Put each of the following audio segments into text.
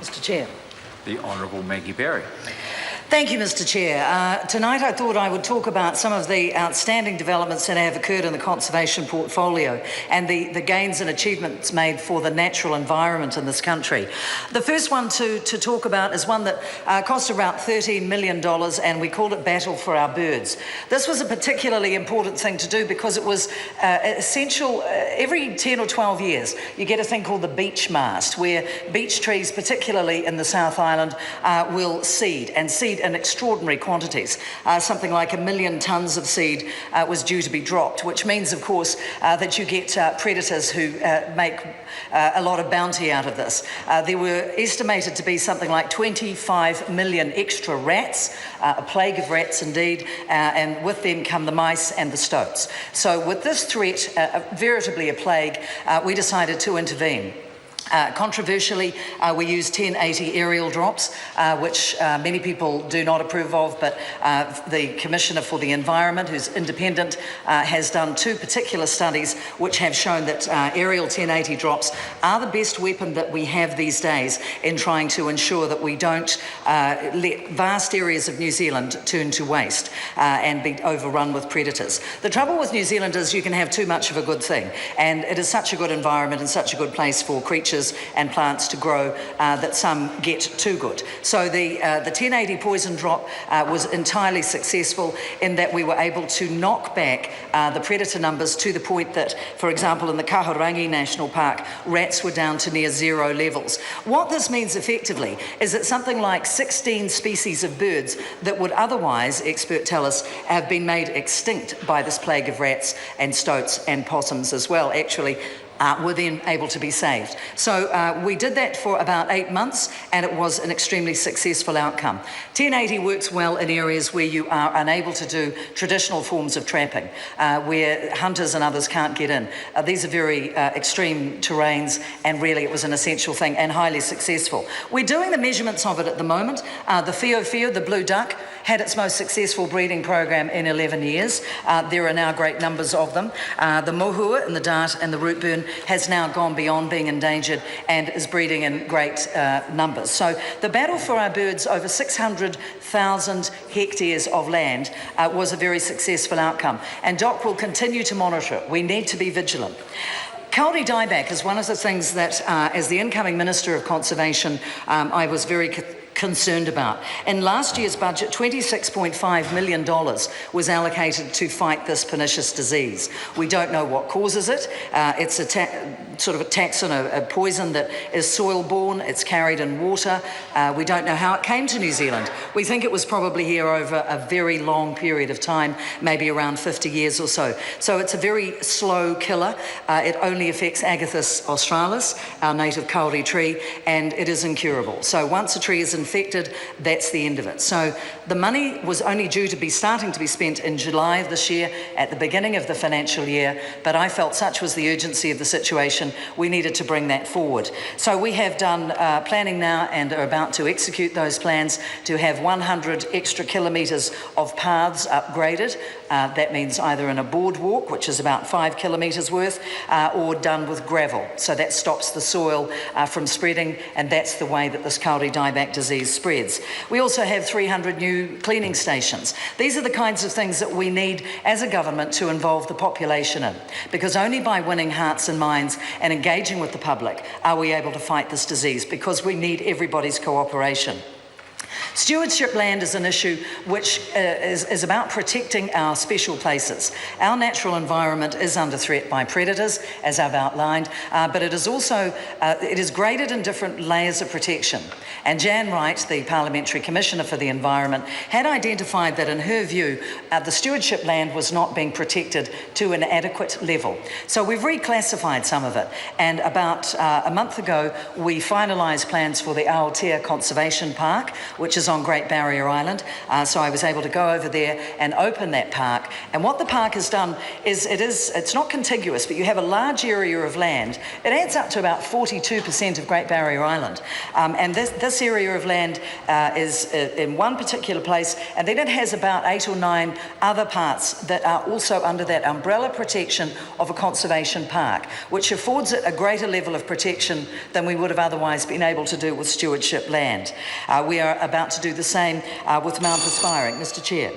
Mr Chair. The Honourable Maggie Berry. Thank you, Mr Chair. Tonight I thought I would talk about some of the outstanding developments that have occurred in the conservation portfolio and the gains and achievements made for the natural environment in this country. The first one to talk about is one that cost about $13 million, and we called it Battle for Our Birds. This was a particularly important thing to do because it was essential. Every 10 or 12 years you get a thing called the beech mast, where beech trees, particularly in the South Island, will seed in extraordinary quantities. Something like 1 million tonnes of seed was due to be dropped, which means, of course, that you get predators who make a lot of bounty out of this. There were estimated to be something like 25 million extra rats, a plague of rats indeed, and with them come the mice and the stoats. So with this threat, veritably a plague, we decided to intervene. Controversially, we used 1080 aerial drops, which many people do not approve of, but the Commissioner for the Environment, who's independent, has done 2 particular studies which have shown that aerial 1080 drops are the best weapon that we have these days in trying to ensure that we don't let vast areas of New Zealand turn to waste and be overrun with predators. The trouble with New Zealand is you can have too much of a good thing, and it is such a good environment and such a good place for creatures and plants to grow that some get too good. So the 1080 poison drop was entirely successful in that we were able to knock back the predator numbers to the point that, for example, in the Kahurangi National Park, rats were down to near 0 levels. What this means effectively is that something like 16 species of birds that would otherwise, experts tell us, have been made extinct by this plague of rats and stoats and possums as well, actually, were then able to be saved. So we did that for about 8 months, and it was an extremely successful outcome. 1080 works well in areas where you are unable to do traditional forms of trapping, where hunters and others can't get in. These are very extreme terrains, and really it was an essential thing and highly successful. We're doing the measurements of it at the moment. The whio, the blue duck, had its most successful breeding program in 11 years. There are now great numbers of them. The mohua and the dart and the rootburn has now gone beyond being endangered and is breeding in great numbers. So the battle for our birds over 600,000 hectares of land was a very successful outcome, and DOC will continue to monitor it. We need to be vigilant. Kauri dieback is one of the things that, as the incoming Minister of Conservation, I was very concerned about. In last year's budget, $26.5 million was allocated to fight this pernicious disease. We don't know what causes it. It's a sort of a taxon, a poison that is soil-borne. It's carried in water. We don't know how it came to New Zealand. We think it was probably here over a very long period of time, maybe around 50 years or so. So it's a very slow killer. It only affects Agathis australis, our native kauri tree, and it is incurable. So once a tree is infected, that's the end of it. So the money was only due to be starting to be spent in July of this year, at the beginning of the financial year, but I felt such was the urgency of the situation, we needed to bring that forward. So we have done planning now and are about to execute those plans to have 100 extra kilometres of paths upgraded. That means either in a boardwalk, which is about 5 kilometres worth, or done with gravel. So that stops the soil from spreading, and that's the way that this kauri dieback disease spreads. We also have 300 new cleaning stations. These are the kinds of things that we need as a government to involve the population in, because only by winning hearts and minds and engaging with the public are we able to fight this disease, because we need everybody's cooperation. Stewardship land is an issue which is about protecting our special places. Our natural environment is under threat by predators, as I've outlined, but it is also, it is graded in different layers of protection. And Jan Wright, the Parliamentary Commissioner for the Environment, had identified that in her view, the stewardship land was not being protected to an adequate level. So we've reclassified some of it, and about a month ago, we finalised plans for the Aotea Conservation Park, which is is on Great Barrier Island. So I was able to go over there and open that park. And what the park has done is it's not contiguous, but you have a large area of land. It adds up to about 42% of Great Barrier Island. And this area of land is in one particular place, and then it has about 8 or 9 other parts that are also under that umbrella protection of a conservation park, which affords it a greater level of protection than we would have otherwise been able to do with stewardship land. We are about to do the same with Mount Aspiring. Mr. Chair.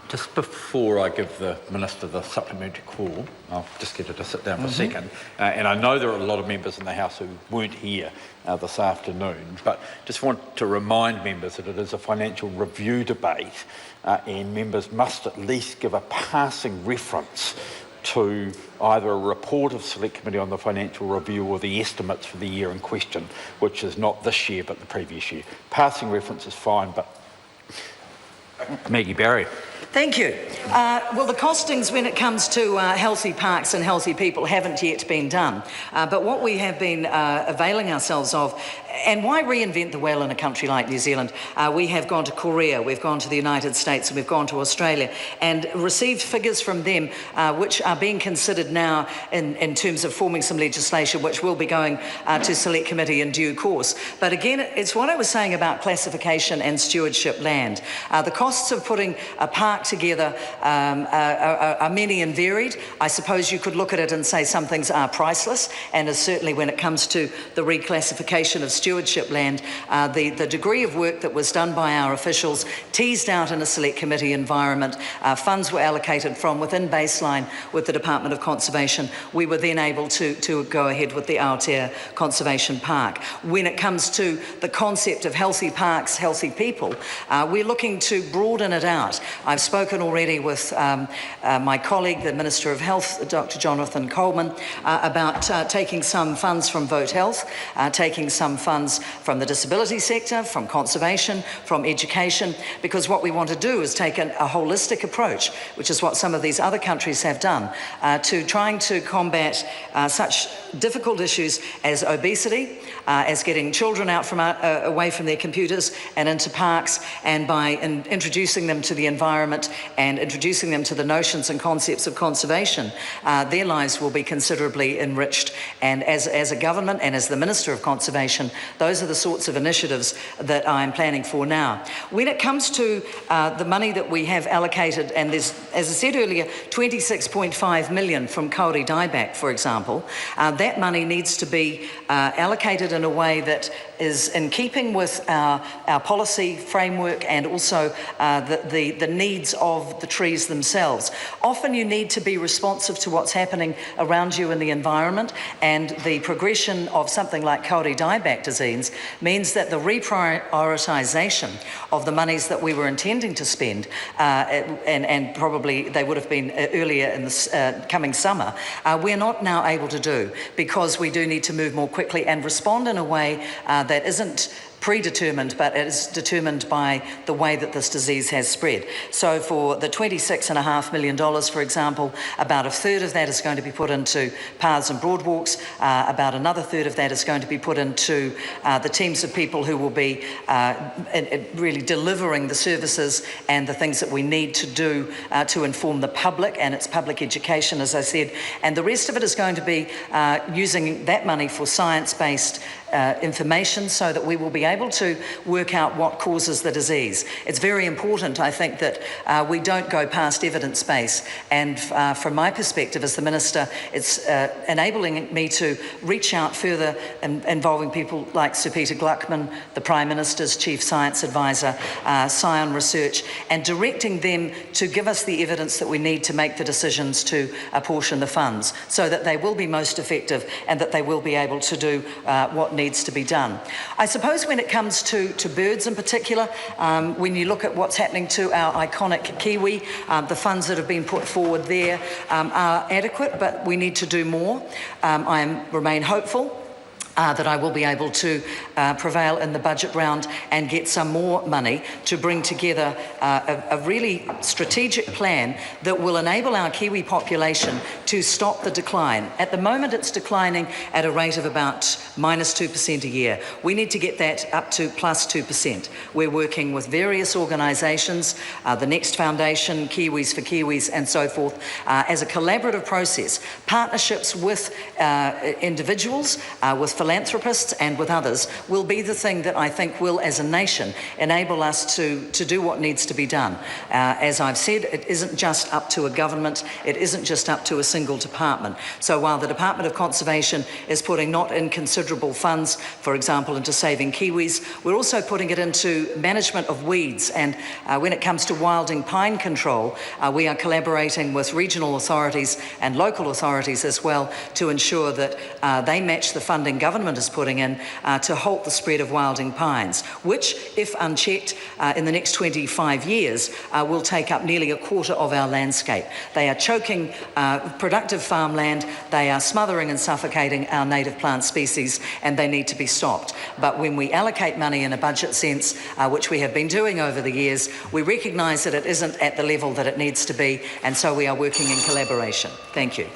Just before I give the Minister the supplementary call, I'll just get her to sit down for a second. And I know there are a lot of members in the House who weren't here this afternoon, but just want to remind members that it is a financial review debate and members must at least give a passing reference to either a report of Select Committee on the financial review or the estimates for the year in question, which is not this year but the previous year. Passing reference is fine, but Maggie Barry. Thank you. Well, the costings when it comes to healthy parks and healthy people haven't yet been done. But what we have been availing ourselves of, and why reinvent the wheel in a country like New Zealand? We have gone to Korea, we've gone to the United States, and we've gone to Australia and received figures from them which are being considered now in terms of forming some legislation which will be going to Select Committee in due course. But again, it's what I was saying about classification and stewardship land. The costs of putting a park together are many and varied. I suppose you could look at it and say some things are priceless, and certainly when it comes to the reclassification of stewardship land, the degree of work that was done by our officials, teased out in a Select Committee environment, funds were allocated from within baseline with the Department of Conservation. We were then able to go ahead with the Aotea Conservation Park. When it comes to the concept of healthy parks, healthy people, we're looking to broaden it out. I've spoken already with my colleague, the Minister of Health, Dr. Jonathan Coleman, about taking some funds from Vote Health, taking some funds from the disability sector, from conservation, from education, because what we want to do is take a holistic approach, which is what some of these other countries have done, to trying to combat such difficult issues as obesity, as getting children out from away from their computers and into parks, and by introducing them to the environment and introducing them to the notions and concepts of conservation, their lives will be considerably enriched. And as a government and as the Minister of Conservation, those are the sorts of initiatives that I'm planning for now. When it comes to the money that we have allocated, and there's, as I said earlier, 26.5 million from Kauri dieback, for example, that money needs to be allocated in a way that is in keeping with our policy framework and also the needs of the trees themselves. Often you need to be responsive to what's happening around you in the environment, and the progression of something like Kauri dieback disease means that the reprioritisation of the monies that we were intending to spend, and probably they would have been earlier in the coming summer, we're not now able to do, because we do need to move more quickly and respond in a way that isn't predetermined, but it is determined by the way that this disease has spread. So for the $26.5 million, for example, about a third of that is going to be put into paths and broadwalks, about another third of that is going to be put into the teams of people who will be really delivering the services and the things that we need to do to inform the public, and it's public education, as I said, and the rest of it is going to be using that money for science-based information, so that we will be able to work out what causes the disease. It's very important, I think, that we don't go past evidence base, and from my perspective as the Minister, it's enabling me to reach out further, involving people like Sir Peter Gluckman, the Prime Minister's Chief Science Advisor, Scion Research, and directing them to give us the evidence that we need to make the decisions to apportion the funds, so that they will be most effective and that they will be able to do what needs to be done. I suppose when it comes to birds in particular, when you look at what's happening to our iconic kiwi, the funds that have been put forward there are adequate, but we need to do more. I remain hopeful that I will be able to prevail in the budget round and get some more money to bring together a really strategic plan that will enable our Kiwi population to stop the decline. At the moment, it's declining at a rate of about -2% a year. We need to get that up to +2%. We're working with various organisations, the Next Foundation, Kiwis for Kiwis, and so forth, as a collaborative process. Partnerships with individuals, with philanthropists and with others will be the thing that I think will, as a nation, enable us to do what needs to be done. As I've said, it isn't just up to a government, it isn't just up to a single department. So while the Department of Conservation is putting not inconsiderable funds, for example, into saving kiwis, we're also putting it into management of weeds, and when it comes to wilding pine control, we are collaborating with regional authorities and local authorities as well to ensure that they match the funding government is putting in to halt the spread of wilding pines, which, if unchecked in the next 25 years, will take up nearly a quarter of our landscape. They are choking productive farmland, they are smothering and suffocating our native plant species, and they need to be stopped. But when we allocate money in a budget sense, which we have been doing over the years, we recognise that it isn't at the level that it needs to be, and so we are working in collaboration. Thank you.